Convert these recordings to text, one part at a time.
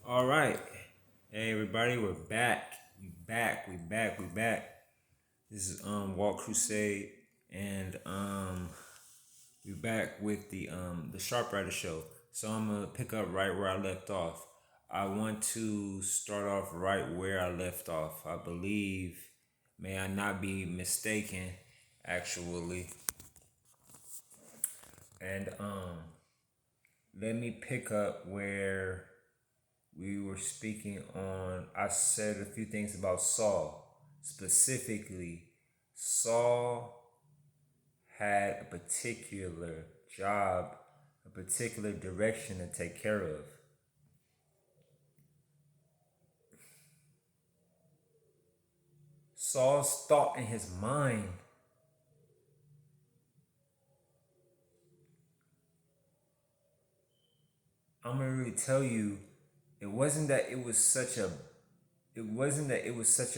All right. Hey everybody, we're back. We back. This is WALT CRUSADE and we back with the Sharp Rider show. So I'm gonna pick up right where I left off. I want to start off right where I left off. I believe, may I not be mistaken, actually. And let me pick up where we were speaking on. I said a few things about Saul. Specifically, Saul had a particular job, a particular direction to take care of. Saul's thought in his mind, I'm gonna really tell you, it wasn't that it was such a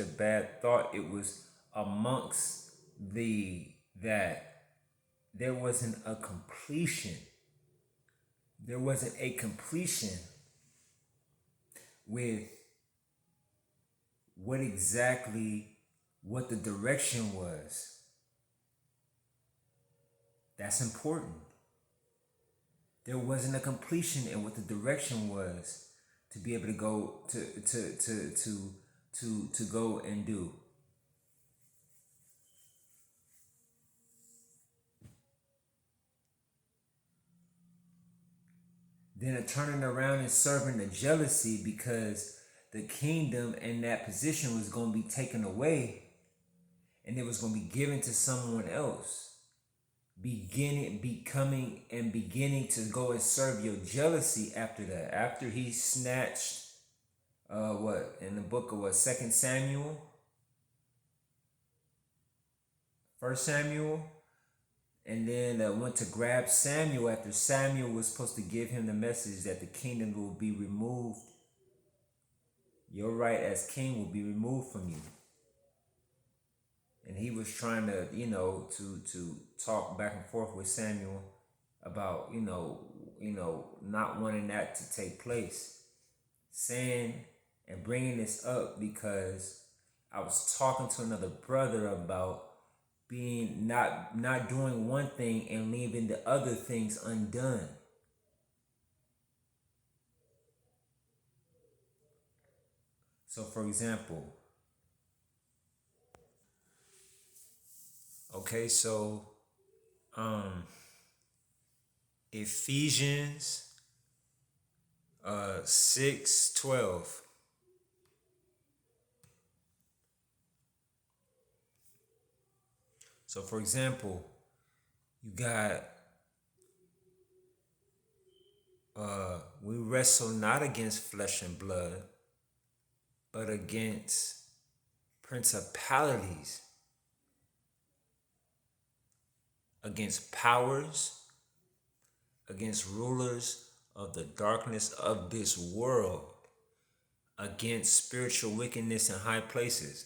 bad thought. It was amongst the that there wasn't a completion. There wasn't a completion with what the direction was. That's important. There wasn't a completion in what the direction was to be able to go to go and do. Then turning around and serving the jealousy because the kingdom and that position was going to be taken away and it was going to be given to someone else. Beginning to go and serve your jealousy after that. After he snatched what in the book of what, Second Samuel, First Samuel, and then went to grab Samuel after Samuel was supposed to give him the message that the kingdom will be removed. Your right as king will be removed from you. And he was trying to, to talk back and forth with Samuel about, not wanting that to take place. Saying and bringing this up because I was talking to another brother about being not doing one thing and leaving the other things undone. So for example, okay, so Ephesians 6:12. So for example, you got we wrestle not against flesh and blood, but against principalities, against powers, against rulers of the darkness of this world, against spiritual wickedness in high places.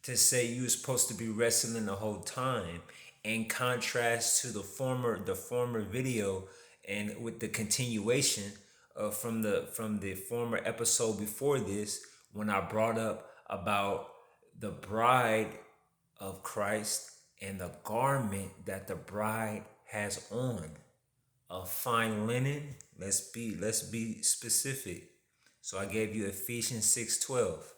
To say you were supposed to be wrestling the whole time, in contrast to the former video, and with the continuation from the former episode before this, when I brought up about the bride of Christ and the garment that the bride has on, of fine linen. Let's be specific. So I gave you Ephesians 6:12.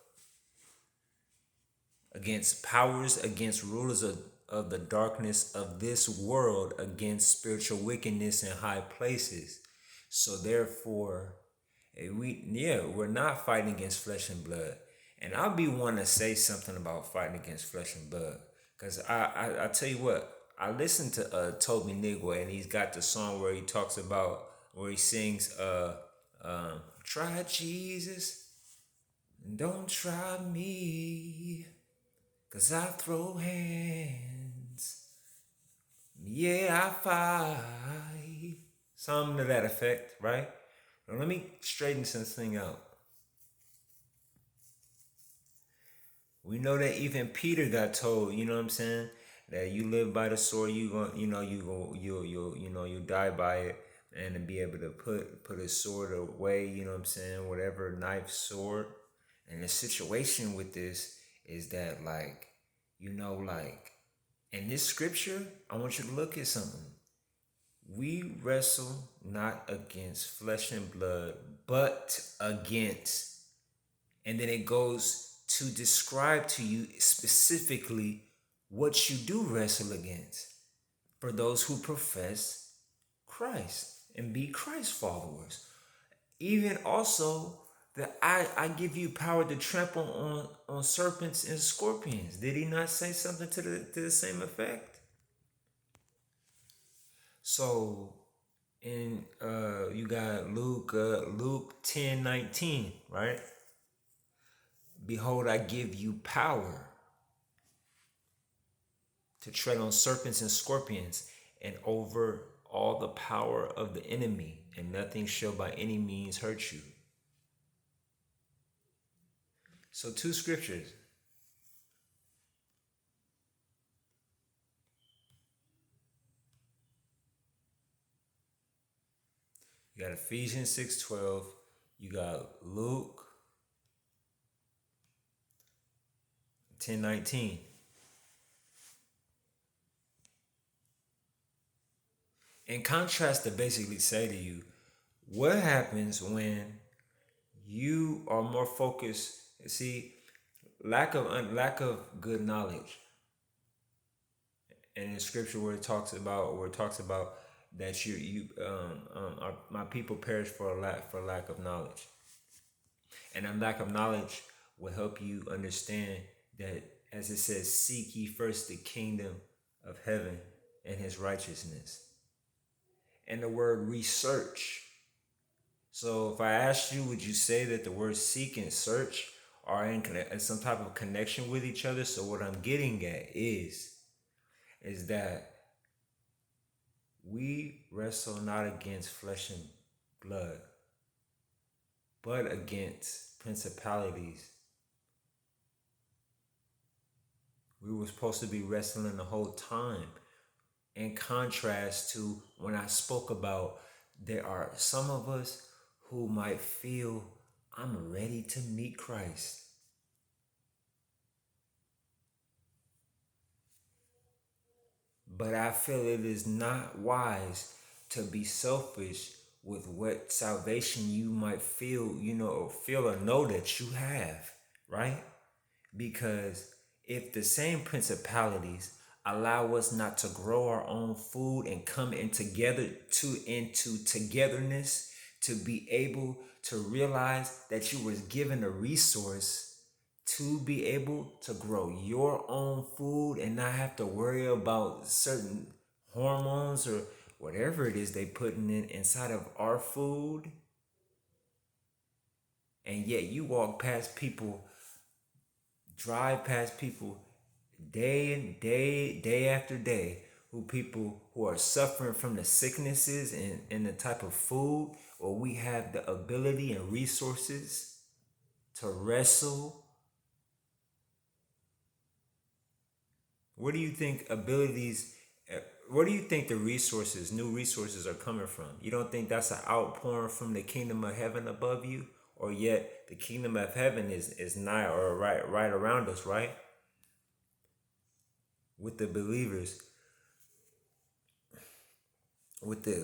Against powers, against rulers of the darkness of this world, against spiritual wickedness in high places. So therefore, we're not fighting against flesh and blood. And I'll be one to say something about fighting against flesh and blood. Because I tell you what, I listened to Toby Nigwe, and he's got the song where he talks about, where he sings, try Jesus, don't try me. 'Cause I throw hands, yeah, I fight. Something to that effect, right? Now let me straighten this thing out. We know that even Peter got told, you know what I'm saying, that you live by the sword, you die by it. and to be able to put his sword away, you know what I'm saying, whatever knife, sword. And the situation with this is that, like, like in this scripture, I want you to look at something. We wrestle not against flesh and blood, but against. And then it goes to describe to you specifically what you do wrestle against for those who profess Christ and be Christ followers. Even also that I give you power to trample on serpents and scorpions. Did he not say something to the same effect? So in you got Luke 10:19, right? Behold, I give you power to tread on serpents and scorpions and over all the power of the enemy, and nothing shall by any means hurt you. So two scriptures. You got Ephesians 6:12. You got Luke 10:19. In contrast, to basically say to you, what happens when you are more focused? See, lack of good knowledge. And in scripture where it talks about that my people perish for lack of knowledge. And that lack of knowledge will help you understand that, as it says, seek ye first the kingdom of heaven and his righteousness. And the word research. So if I asked you, would you say that the word seek and search are in some type of connection with each other? So what I'm getting at is that we wrestle not against flesh and blood, but against principalities. We were supposed to be wrestling the whole time. In contrast to when I spoke about, there are some of us who might feel, I'm ready to meet Christ. But I feel it is not wise to be selfish with what salvation you might feel, or feel or know that you have, right? Because if the same principalities allow us not to grow our own food and come into togetherness, to be able to realize that you was given a resource to be able to grow your own food and not have to worry about certain hormones or whatever it is they putting inside of our food. And yet you drive past people day after day, people who are suffering from the sicknesses and the type of food, or we have the ability and resources to wrestle. Where do you think where do you think the new resources are coming from? You don't think that's an outpouring from the kingdom of heaven above you? Or yet the kingdom of heaven is nigh or right around us, right? With the believers, with the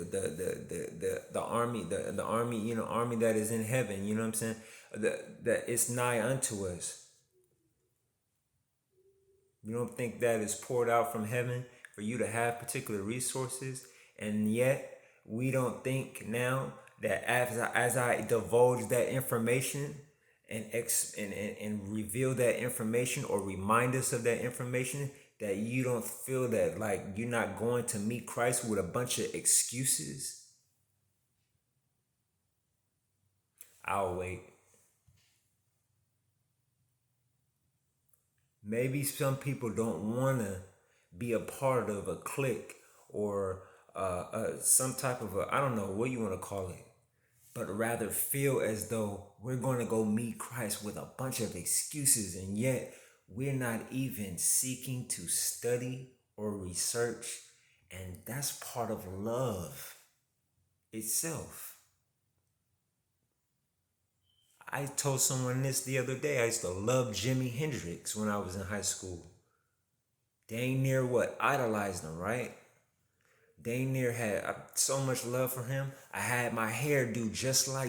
army, the army, army that is in heaven, you know what I'm saying? That it's nigh unto us. You don't think that is poured out from heaven for you to have particular resources? And yet we don't think now that as I divulge that information and reveal that information or remind us of that information, that you don't feel that like you're not going to meet Christ with a bunch of excuses? I'll wait. Maybe some people don't want to be a part of a clique or some type of I don't know what you want to call it, but rather feel as though we're going to go meet Christ with a bunch of excuses, and yet we're not even seeking to study or research. And that's part of love. itself. I told someone this the other day. I used to love Jimi Hendrix when I was in high school. Dang near what? Idolized him, right? Dang near had so much love for him. I had my hair do just like